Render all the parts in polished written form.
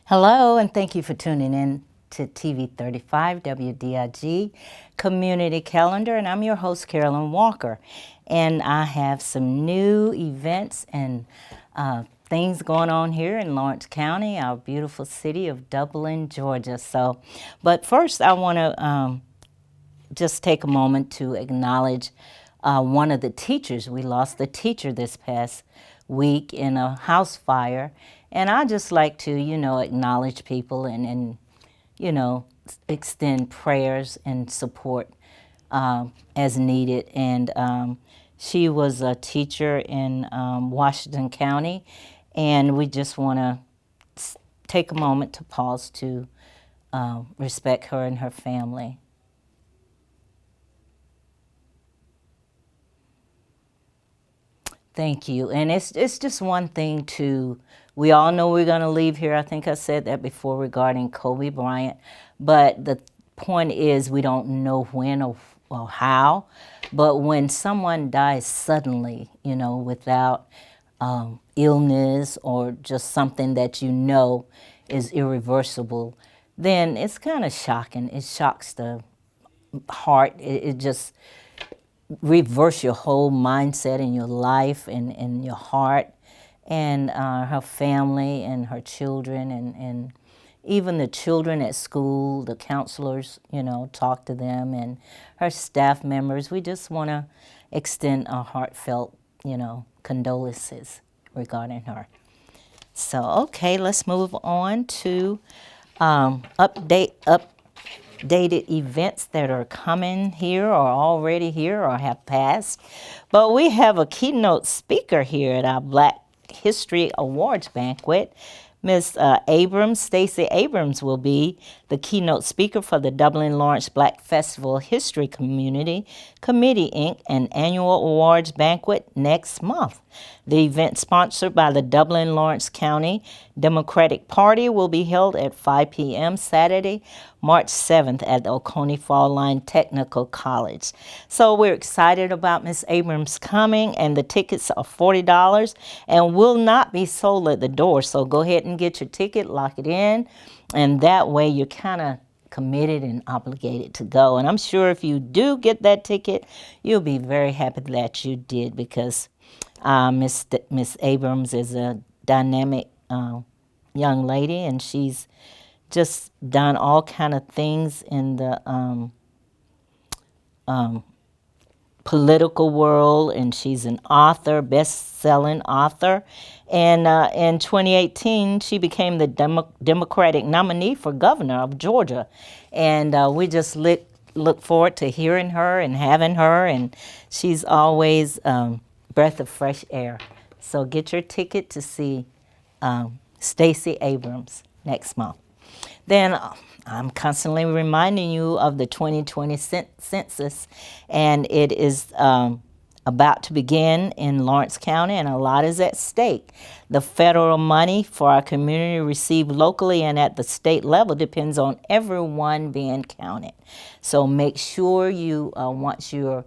Hello, and thank you for tuning in to TV 35 WDIG Community Calendar, and I'm your host, Carolyn Walker. And I have some new events and things going on here in Lawrence County, our beautiful city of Dublin, Georgia. But first, I want to just take a moment to acknowledge one of the teachers. We lost the teacher this past week in a house fire. And I just like to, acknowledge people and extend prayers and support as needed. And she was a teacher in Washington County, and we just want to take a moment to pause to respect her and her family. Thank you. And it's just one thing we all know we're going to leave here. I think I said that before regarding Kobe Bryant. But the point is we don't know when or how. But when someone dies suddenly, without illness or just something that is irreversible, then it's kind of shocking. It shocks the heart. It just reverse your whole mindset in your life and your heart, and her family and her children and even the children at school, the counselors, talk to them, and her staff members. We just want to extend our heartfelt, condolences regarding her. So, okay, let's move on to updated events that are coming here or already here or have passed. But we have a keynote speaker here at our Black History Awards banquet. Ms. Stacey Abrams will be the keynote speaker for the Dublin Lawrence Black Festival History Community Committee, Inc., an annual awards banquet next month. The event, sponsored by the Dublin Lawrence County Democratic Party, will be held at 5 p.m. Saturday, March 7th at the Oconee Fall Line Technical College. So we're excited about Ms. Abrams coming, and the tickets are $40 and will not be sold at the door. So go ahead and get your ticket, lock it in, and that way you're kind of committed and obligated to go. And I'm sure if you do get that ticket, you'll be very happy that you did, because Miss Abrams is a dynamic young lady, and she's just done all kind of things in the political world, and she's an author, best-selling author. And in 2018, she became the Democratic nominee for governor of Georgia. And we just look forward to hearing her and having her, and she's always breath of fresh air. So get your ticket to see Stacey Abrams next month. Then I'm constantly reminding you of the 2020 census, and it is about to begin in Lawrence County, and a lot is at stake. The federal money for our community received locally and at the state level depends on everyone being counted. So make sure you, once you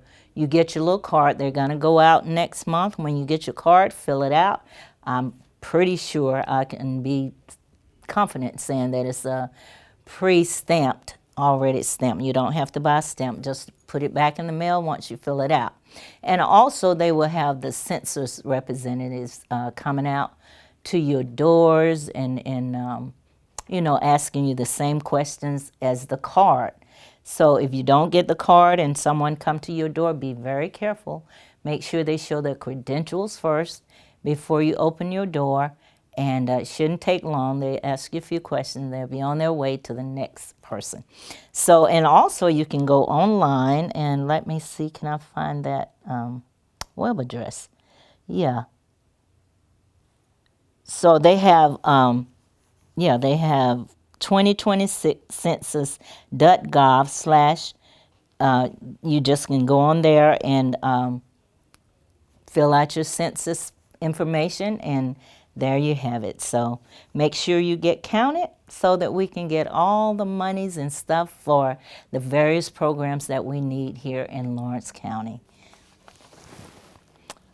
get your little card, they're going to go out next month. When you get your card, fill it out. I'm pretty sure I can be confident saying that it's pre-stamped, already stamped. You don't have to buy a stamp. Just put it back in the mail once you fill it out. And also they will have the census representatives coming out to your doors and asking you the same questions as the card. So if you don't get the card and someone come to your door, be very careful. Make sure they show their credentials first before you open your door. And it shouldn't take long. They ask you a few questions. They'll be on their way to the next person. So, and also you can go online, and let me see, can I find that web address? Yeah. So they have, they have 2026 census.gov/ you just can go on there and fill out your census information, and there you have it. So make sure you get counted so that we can get all the monies and stuff for the various programs that we need here in Lawrence County.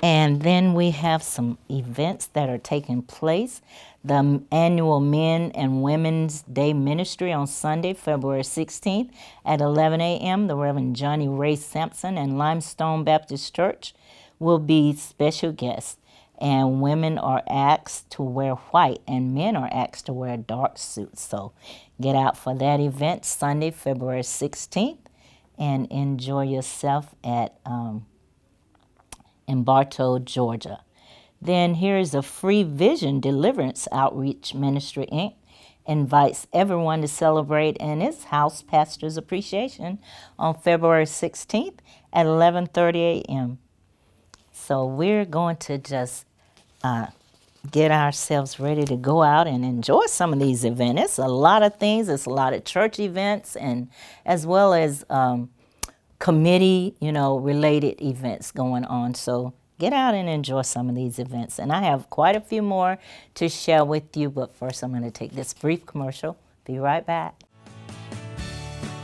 And then we have some events that are taking place. The annual Men and Women's Day Ministry on Sunday, February 16th at 11 a.m. The Reverend Johnny Ray Sampson and Limestone Baptist Church will be special guests. And women are asked to wear white and men are asked to wear dark suits. So get out for that event Sunday, February 16th, and enjoy yourself at in Bartow, Georgia. Then here's a Free Vision Deliverance Outreach Ministry, Inc. invites everyone to celebrate in its House Pastor's Appreciation on February 16th at 11:30 a.m. So we're going to just get ourselves ready to go out and enjoy some of these events. It's a lot of things. It's a lot of church events and as well as committee, related events going on. So get out and enjoy some of these events. And I have quite a few more to share with you, but first I'm going to take this brief commercial. Be right back.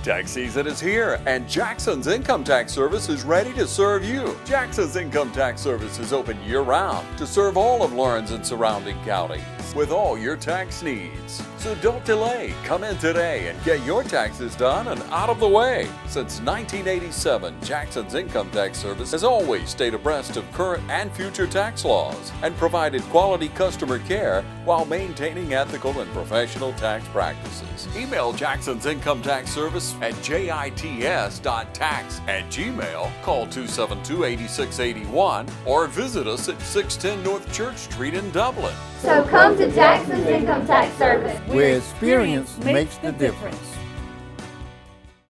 Tax season is here, and Jackson's Income Tax Service is ready to serve you. Jackson's Income Tax Service is open year-round to serve all of Lawrence and surrounding counties with all your tax needs. So don't delay. Come in today and get your taxes done and out of the way. Since 1987, Jackson's Income Tax Service has always stayed abreast of current and future tax laws and provided quality customer care while maintaining ethical and professional tax practices. Email Jackson's Income Tax Service at jits.tax@gmail, call 272-8681, or visit us at 610 North Church Street in Dublin. So come to Jackson's Income Tax Service, where experience makes the difference.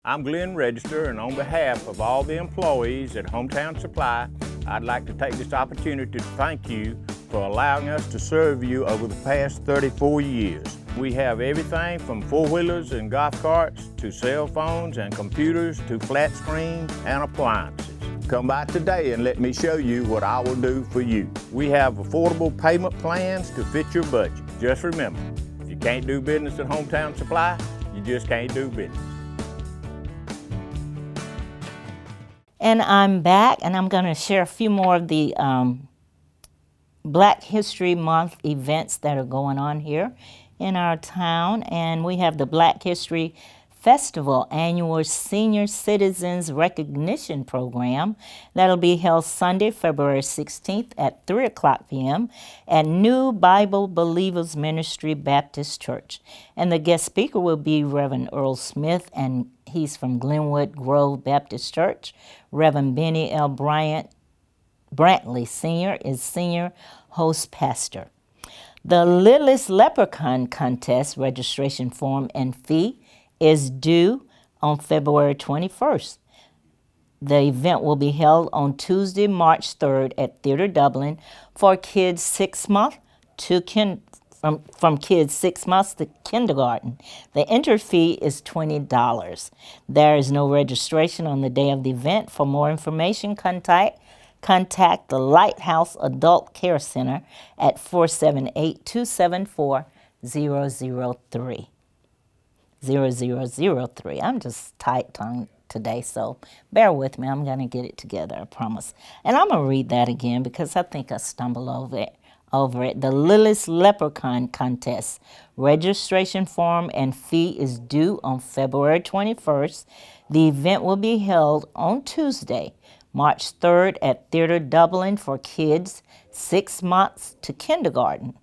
I'm Glenn Register, and on behalf of all the employees at Hometown Supply, I'd like to take this opportunity to thank you for allowing us to serve you over the past 34 years. We have everything from four-wheelers and golf carts to cell phones and computers to flat screens and appliances. Come by today and let me show you what I will do for you. We have affordable payment plans to fit your budget. Just remember, if you can't do business at Hometown Supply, you just can't do business. And I'm back, and I'm going to share a few more of the Black History Month events that are going on here in our town. And we have the Black History Festival annual Senior Citizens Recognition Program that'll be held Sunday, February 16th at 3 o'clock p.m. at New Bible Believers Ministry Baptist Church. And the guest speaker will be Reverend Earl Smith, and he's from Glenwood Grove Baptist Church. Reverend Benny L. Brantley Sr. is senior host pastor. The Littlest Leprechaun Contest registration form and fee is due on February 21st. The event will be held on Tuesday, March 3rd at Theatre Dublin for kids 6 months to from kids 6 months to kindergarten. The entry fee is $20. There is no registration on the day of the event. For more information, contact the Lighthouse Adult Care Center at 478-274-0003. 0003. I'm just tight-tongued today, so bear with me. I'm going to get it together, I promise. And I'm going to read that again because I think I stumbled over it. The Littlest Leprechaun Contest. Registration form and fee is due on February 21st. The event will be held on Tuesday, March 3rd at Theatre Dublin for kids 6 months to kindergarten.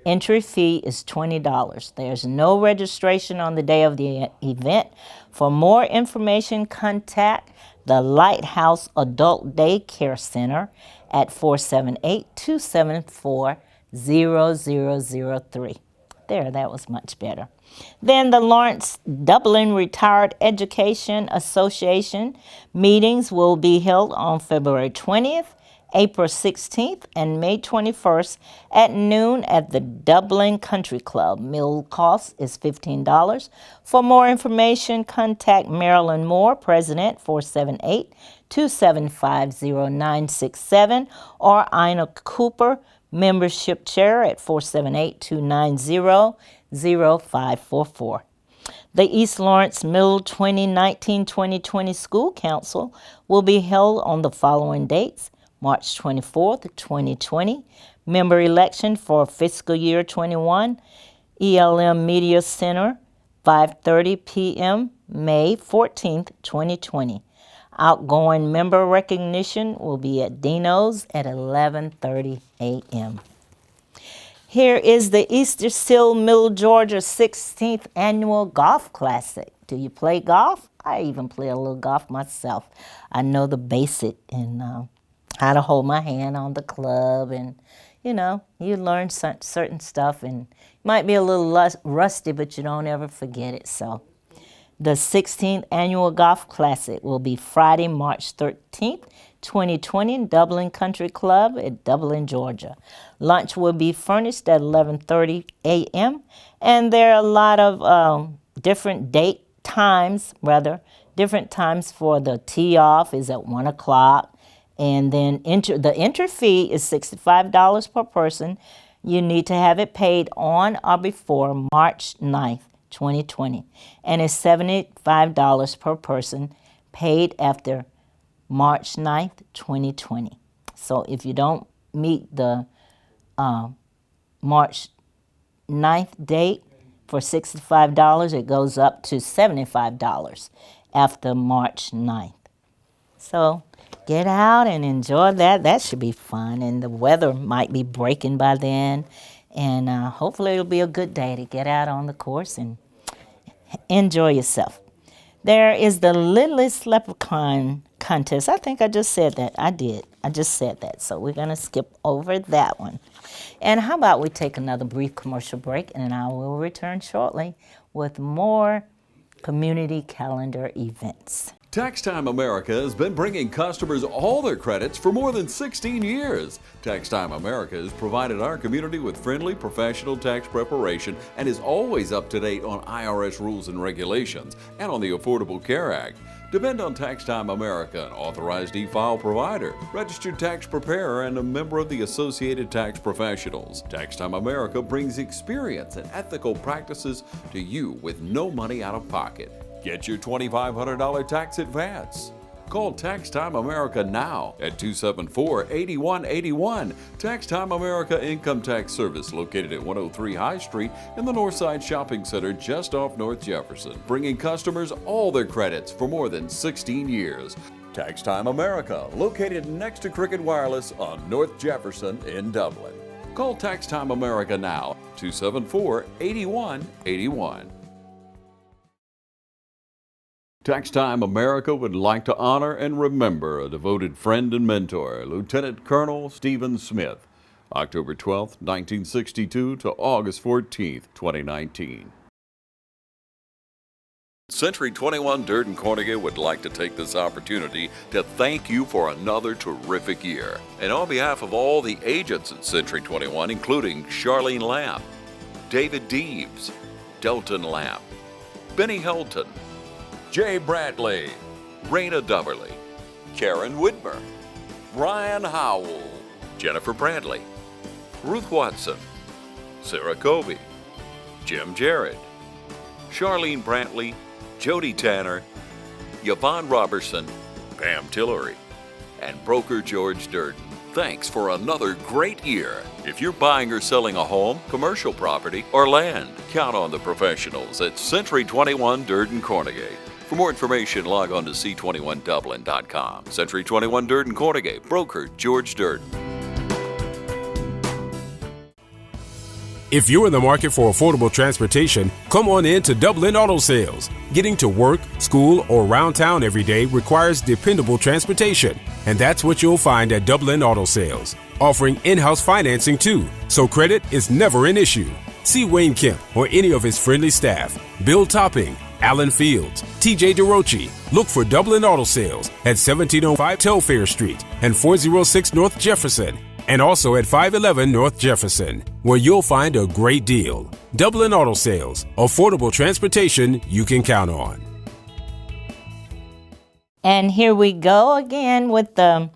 Entry fee is $20. There's no registration on the day of the event. For more information, contact the Lighthouse Adult Day Care Center at 478-274-0003. There, that was much better. Then the Lawrence Dublin Retired Education Association meetings will be held on February 20th, April 16th, and May 21st at noon at the Dublin Country Club. Meal cost is $15. For more information, contact Marilyn Moore, President, 478-275-0967, or Ina Cooper, Membership Chair at 478-290-0544. The East Lawrence Middle 2019-2020 School Council will be held on the following dates: March 24th, 2020, Member election for fiscal year 21, ELM Media Center, 5:30 p.m., May 14th, 2020. Outgoing member recognition will be at Dino's at 11:30 a.m. Here is the Easter Seal Middle Georgia 16th Annual Golf Classic. Do you play golf? I even play a little golf myself. I know the basic and how to hold my hand on the club, and you learn certain stuff, and you might be a little rusty, but you don't ever forget it. So the 16th Annual Golf Classic will be Friday, March 13th, 2020 in Dublin Country Club at Dublin, Georgia. Lunch will be furnished at 11:30 a.m. and there are a lot of different times for the tee off is at 1 o'clock. And then the entry fee is $65 per person. You need to have it paid on or before March 9th, 2020. And it's $75 per person paid after March 9th, 2020. So if you don't meet the March 9th date for $65, it goes up to $75 after March 9th. So get out and enjoy that. That should be fun. And the weather might be breaking by then. And hopefully it'll be a good day to get out on the course and enjoy yourself. There is the Littlest Leprechaun contest. I think I just said that. I did. I just said that. So we're going to skip over that one. And how about we take another brief commercial break, and I will return shortly with more community calendar events. Tax Time America has been bringing customers all their credits for more than 16 years. Tax Time America has provided our community with friendly, professional tax preparation and is always up to date on IRS rules and regulations and on the Affordable Care Act. Depend on Tax Time America, an authorized e-file provider, registered tax preparer, and a member of the Associated Tax Professionals. Tax Time America brings experience and ethical practices to you with no money out of pocket. Get your $2,500 tax advance. Call Tax Time America now at 274-8181. Tax Time America Income Tax Service, located at 103 High Street in the Northside Shopping Center just off North Jefferson, bringing customers all their credits for more than 16 years. Tax Time America, located next to Cricket Wireless on North Jefferson in Dublin. Call Tax Time America now, 274-8181. Tax Time America would like to honor and remember a devoted friend and mentor, Lieutenant Colonel Stephen Smith, October 12, 1962 to August 14, 2019. Century 21 Durden Cornegay would like to take this opportunity to thank you for another terrific year. And on behalf of all the agents at Century 21, including Charlene Lamb, David Deeves, Delton Lamb, Benny Helton, Jay Bradley, Raina Duberly, Karen Whitmer, Brian Howell, Jennifer Bradley, Ruth Watson, Sarah Covey, Jim Jarrett, Charlene Brantley, Jody Tanner, Yvonne Robertson, Pam Tillery, and broker George Durden. Thanks for another great year. If you're buying or selling a home, commercial property, or land, count on the professionals at Century 21 Durden Cornegay. For more information, log on to c21dublin.com. Century 21 Durden Cornegay, broker George Durden. If you're in the market for affordable transportation, come on in to Dublin Auto Sales. Getting to work, school, or around town every day requires dependable transportation. And that's what you'll find at Dublin Auto Sales, offering in-house financing too, so credit is never an issue. See Wayne Kemp or any of his friendly staff. Bill Topping, Alan Fields, TJ DeRochi. Look for Dublin Auto Sales at 1705 Telfair Street and 406 North Jefferson, and also at 511 North Jefferson, where you'll find a great deal. Dublin Auto Sales, affordable transportation you can count on. And here we go again with the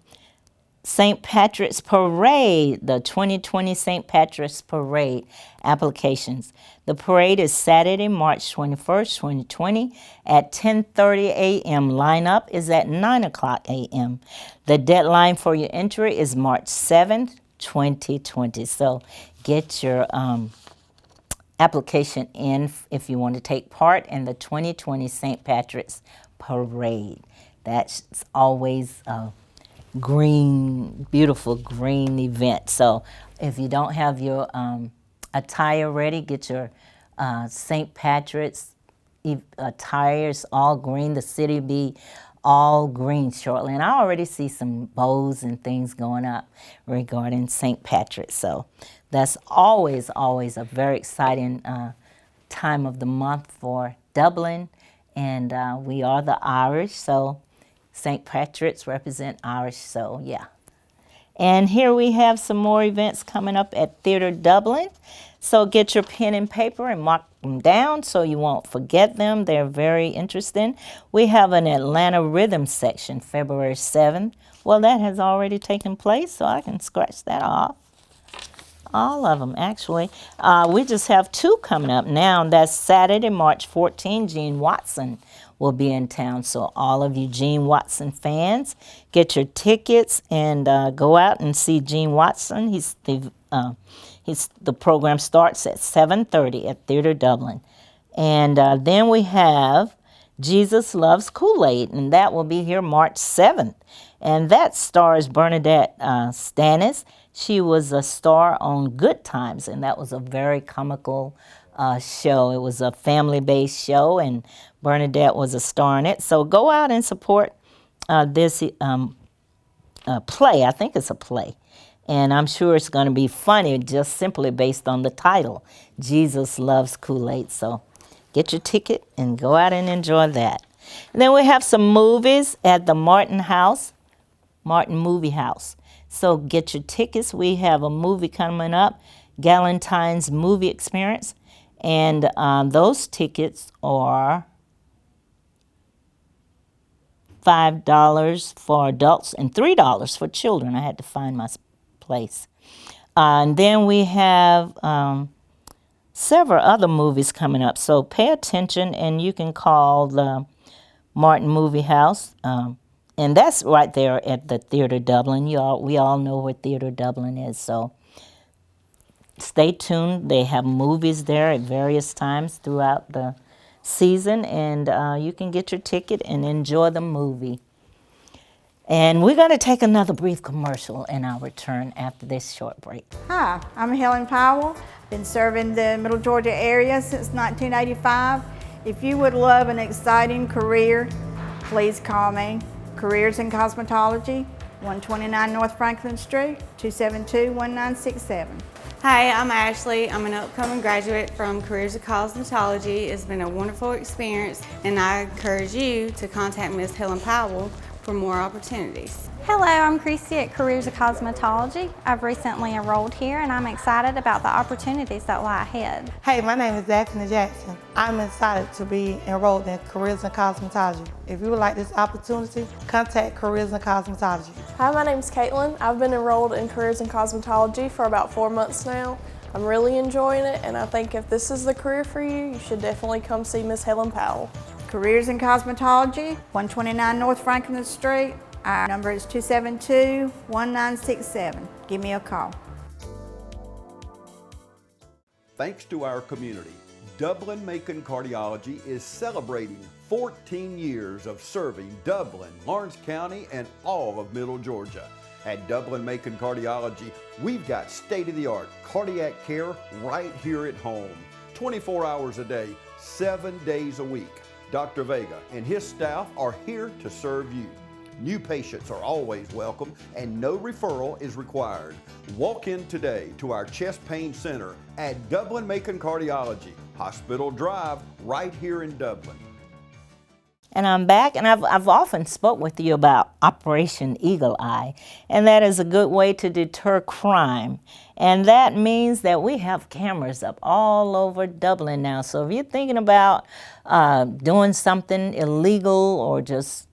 St. Patrick's Parade, the 2020 St. Patrick's Parade applications. The parade is Saturday, March 21st, 2020 at 10:30 a.m. Lineup is at 9 o'clock a.m. The deadline for your entry is March 7th, 2020. So get your application in if you want to take part in the 2020 St. Patrick's Parade. That's always a green, beautiful green event. So if you don't have your attire ready, get your St. Patrick's attires all green. The city be all green shortly. And I already see some bows and things going up regarding St. Patrick's. So that's always a very exciting time of the month for Dublin. And we are the Irish, so St. Patrick's represent Irish, so yeah. And here we have some more events coming up at Theatre Dublin. So get your pen and paper and mark them down so you won't forget them. They're very interesting. We have an Atlanta Rhythm section, February 7th. Well, that has already taken place, so I can scratch that off. All of them, actually. We just have 2 coming up now. That's Saturday, March 14. Gene Watson will be in town. So all of you Gene Watson fans, get your tickets and go out and see Gene Watson. The program starts at 7:30 at Theatre Dublin. And then we have Jesus Loves Kool-Aid, and that will be here March 7th. And that stars Bernadette Stannis. She was a star on Good Times, and that was a very comical show. It was a family-based show, and Bernadette was a star in it. So go out and support this play. I think it's a play. And I'm sure it's going to be funny just simply based on the title, Jesus Loves Kool-Aid. So get your ticket and go out and enjoy that. And then we have some movies at the Martin Movie House. So get your tickets. We have a movie coming up, Galentine's Movie Experience. And those tickets are $5 for adults and $3 for children. I had to find my place. And then we have several other movies coming up. So pay attention, and you can call the Martin Movie House. And that's right there at the Theatre Dublin. We all know where Theatre Dublin is, so stay tuned. They have movies there at various times throughout the season, and you can get your ticket and enjoy the movie. And we're going to take another brief commercial, and I'll return after this short break. Hi, I'm Helen Powell. Been serving the Middle Georgia area since 1985. If you would love an exciting career, please call me. Careers in Cosmetology, 129 North Franklin Street, 272-1967. Hi, I'm Ashley. I'm an upcoming graduate from Careers in Cosmetology. It's been a wonderful experience, and I encourage you to contact Ms. Helen Powell for more opportunities. Hello, I'm Christy at Careers of Cosmetology. I've recently enrolled here and I'm excited about the opportunities that lie ahead. Hey, my name is Daphne Jackson. I'm excited to be enrolled in Careers in Cosmetology. If you would like this opportunity, contact Careers in Cosmetology. Hi, my name is Caitlin. I've been enrolled in Careers in Cosmetology for about 4 months now. I'm really enjoying it, and I think if this is the career for you, you should definitely come see Miss Helen Powell. Careers in Cosmetology, 129 North Franklin Street. Our number is 272-1967. Give me a call. Thanks to our community, Dublin Macon Cardiology is celebrating 14 years of serving Dublin, Lawrence County, and all of Middle Georgia. At Dublin Macon Cardiology, we've got state-of-the-art cardiac care right here at home, 24 hours a day, 7 days a week. Dr. Vega and his staff are here to serve you. New patients are always welcome and no referral is required. Walk in today to our chest pain center at Dublin Macon Cardiology, Hospital Drive, right here in Dublin. And I'm back, and I've often spoke with you about Operation Eagle Eye, and that is a good way to deter crime. And that means that we have cameras up all over Dublin now. So if you're thinking about doing something illegal or just,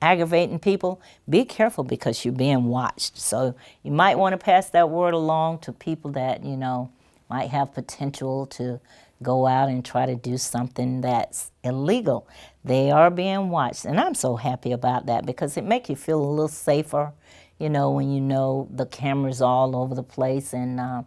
aggravating people, be careful because you're being watched. So you might want to pass that word along to people that, might have potential to go out and try to do something that's illegal. They are being watched, and I'm so happy about that because it makes you feel a little safer. when you know the cameras all over the place. And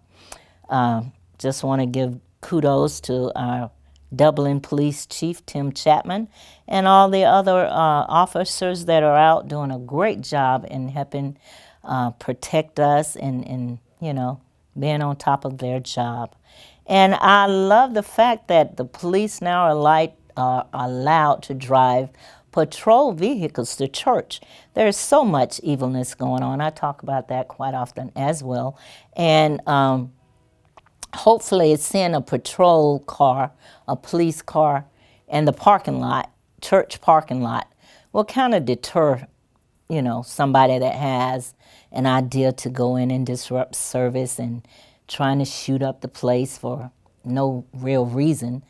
just want to give kudos to our Dublin Police Chief, Tim Chapman, and all the other officers that are out doing a great job in helping protect us and being on top of their job. And I love the fact that the police now are allowed to drive patrol vehicles to church. There's so much evilness going on. I talk about that quite often as well. And hopefully it's seeing a patrol car, a police car, in the parking lot, church parking lot, will kind of deter, somebody that has an idea to go in and disrupt service and trying to shoot up the place for no real reason,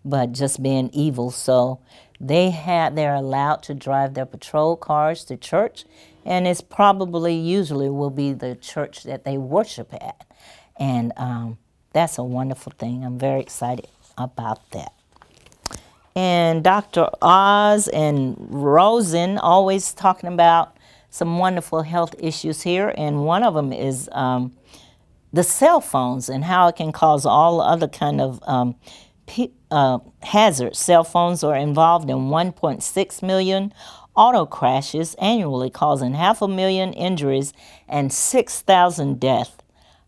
but just being evil. So they're allowed to drive their patrol cars to church, and it's usually will be the church that they worship at. And that's a wonderful thing. I'm very excited about that. And Dr. Oz and Rosen always talking about some wonderful health issues here, and one of them is the cell phones and how it can cause all other kind of hazards. Cell phones are involved in 1.6 million auto crashes annually, causing 500,000 injuries and 6,000 deaths.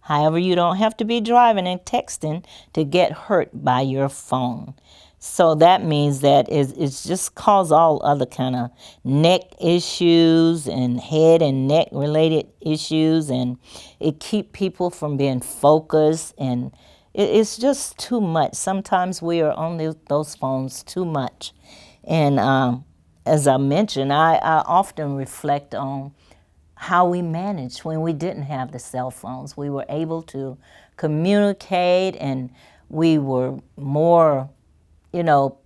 However, you don't have to be driving and texting to get hurt by your phone. So that means that it's just cause all other kind of neck issues and head and neck related issues, and it keep people from being focused, and it's just too much. Sometimes we are on those phones too much. And as I mentioned, I often reflect on how we managed when we didn't have the cell phones. We were able to communicate, and we were more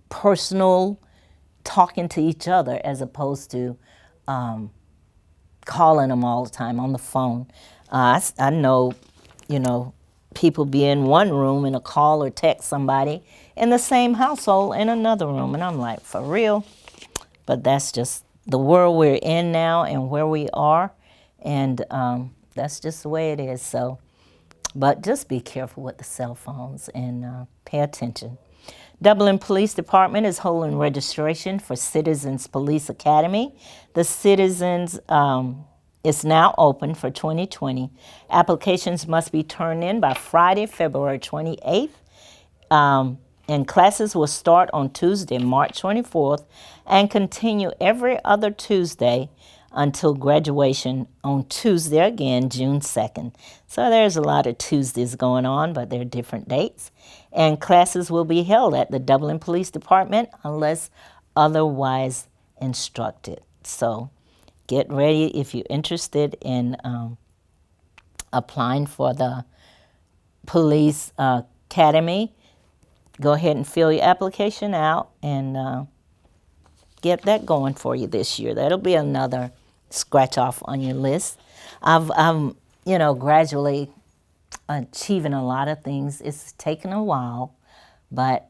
personal, talking to each other as opposed to calling them all the time on the phone. I know, people be in one room and a call or text somebody in the same household in another room, and I'm like, for real? But that's just the world we're in now and where we are, and that's just the way it is. So, but just be careful with the cell phones and pay attention. Dublin Police Department is holding registration for Citizens Police Academy. The Citizens is now open for 2020. Applications must be turned in by Friday, February 28th. And classes will start on Tuesday, March 24th, and continue every other Tuesday until graduation on Tuesday again, June 2nd. So there's a lot of Tuesdays going on, but they're different dates. And classes will be held at the Dublin Police Department unless otherwise instructed. So get ready if you're interested in applying for the police academy. Go ahead and fill your application out and get that going for you this year. That'll be another scratch off on your list. I'm gradually achieving a lot of things. It's taken a while, but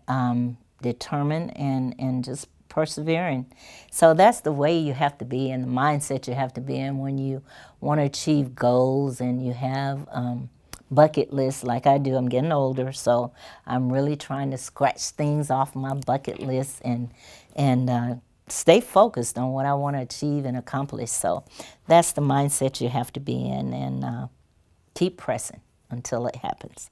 determined and just persevering. So that's the way you have to be, and the mindset you have to be in when you want to achieve goals and you have bucket lists like I do. I'm getting older, so I'm really trying to scratch things off my bucket list and stay focused on what I want to achieve and accomplish. So that's the mindset you have to be in, and keep pressing until it happens.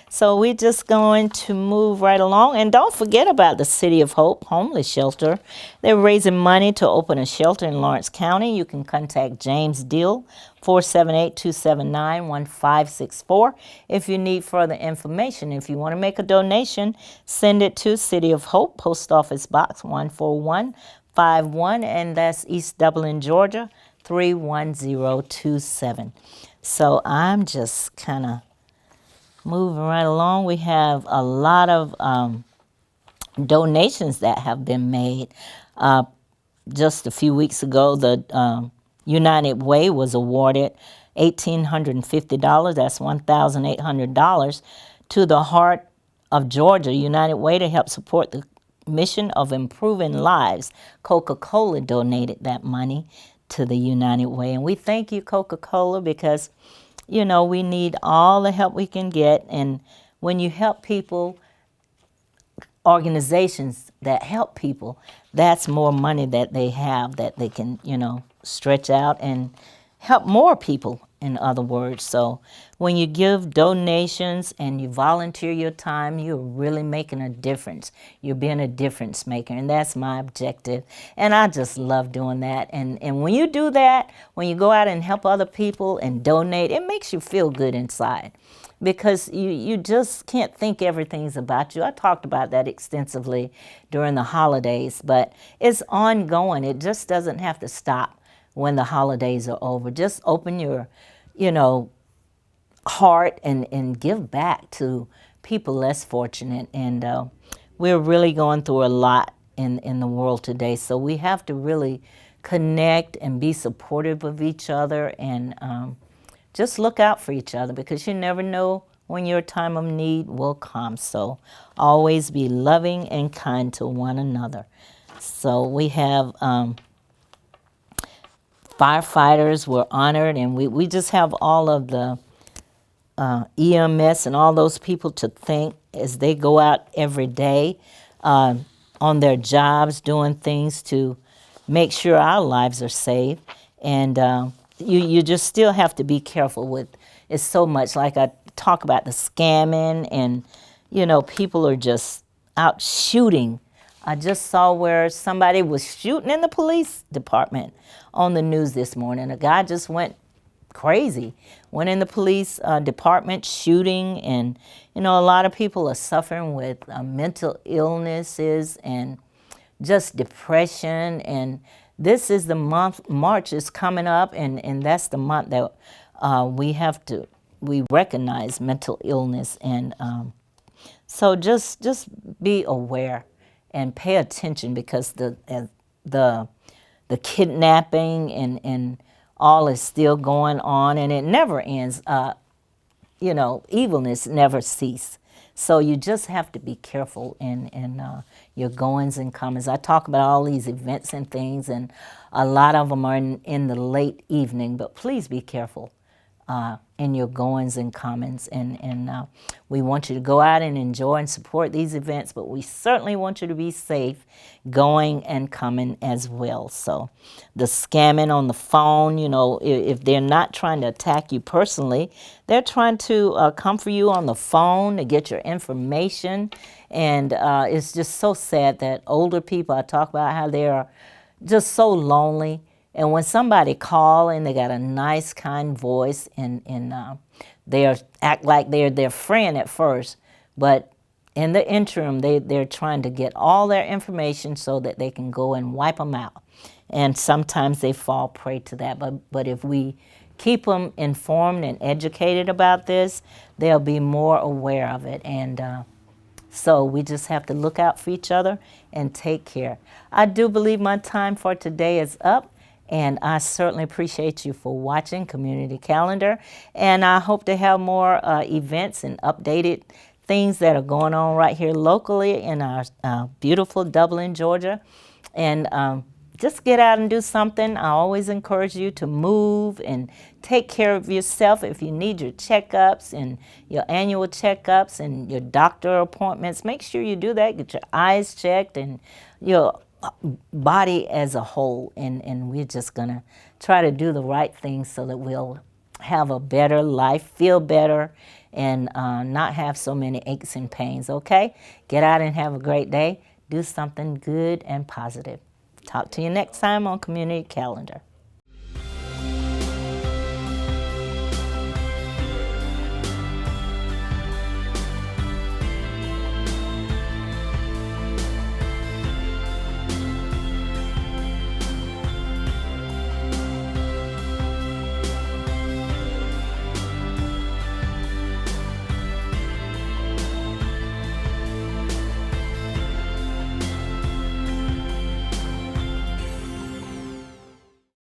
So we're just going to move right along. And don't forget about the City of Hope Homeless Shelter. They're raising money to open a shelter in Lawrence County. You can contact James Deal, 478-279-1564 if you need further information. If you want to make a donation, send it to City of Hope, Post Office Box 14151, and that's East Dublin, Georgia, 31027. So I'm just kind of moving right along. We have a lot of donations that have been made. Just a few weeks ago, the United Way was awarded $1,850, that's $1,800, to the Heart of Georgia United Way to help support the mission of improving lives. Coca-Cola donated that money to the United Way. And we thank you, Coca-Cola, because, you know, we need all the help we can get. And when you help people, organizations that help people, that's more money that they have that they can, you know, stretch out and help more people, in other words. So when you give donations and you volunteer your time, you're really making a difference. You're being a difference maker, and that's my objective. And I just love doing that. And when you do that, when you go out and help other people and donate, it makes you feel good inside, because you just can't think everything's about you. I talked about that extensively during the holidays, but it's ongoing. It just doesn't have to stop when the holidays are over. Just open your, you know, heart and give back to people less fortunate. And we're really going through a lot in the world today, so we have to really connect and be supportive of each other, and just look out for each other, because you never know when your time of need will come. So always be loving and kind to one another. So we have firefighters were honored, and we just have all of the EMS and all those people to thank as they go out every day on their jobs, doing things to make sure our lives are safe. And you just still have to be careful with, it's so much, like I talk about the scamming, and, you know, people are just out shooting. I just saw where somebody was shooting in the police department on the news this morning. A guy just went crazy, went in the police department shooting, and, you know, a lot of people are suffering with mental illnesses and just depression. And this is the month, March is coming up, and that's the month that we recognize mental illness. And so just be aware and pay attention, because the kidnapping and all is still going on, and it never ends. You know, evilness never ceases. So you just have to be careful in your goings and comings. I talk about all these events and things, and a lot of them are in the late evening, but please be careful in your goings and comings. And we want you to go out and enjoy and support these events, but we certainly want you to be safe going and coming as well. So the scamming on the phone, you know, if they're not trying to attack you personally, they're trying to come for you on the phone to get your information. And it's just so sad that older people, I talk about how they are just so lonely. And when somebody call and they got a nice, kind voice, and they act like they're their friend at first, but in the interim, they're trying to get all their information so that they can go and wipe them out. And sometimes they fall prey to that. But if we keep them informed and educated about this, they'll be more aware of it. And so we just have to look out for each other and take care. I do believe my time for today is up. And I certainly appreciate you for watching Community Calendar. And I hope to have more events and updated things that are going on right here locally in our beautiful Dublin, Georgia. And just get out and do something. I always encourage you to move and take care of yourself. If you need your checkups and your annual checkups and your doctor appointments, make sure you do that. Get your eyes checked and your body as a whole, and we're just gonna try to do the right things so that we'll have a better life, feel better, and not have so many aches and pains. Okay, get out and have a great day. Do something good and positive. Talk to you next time on Community Calendar.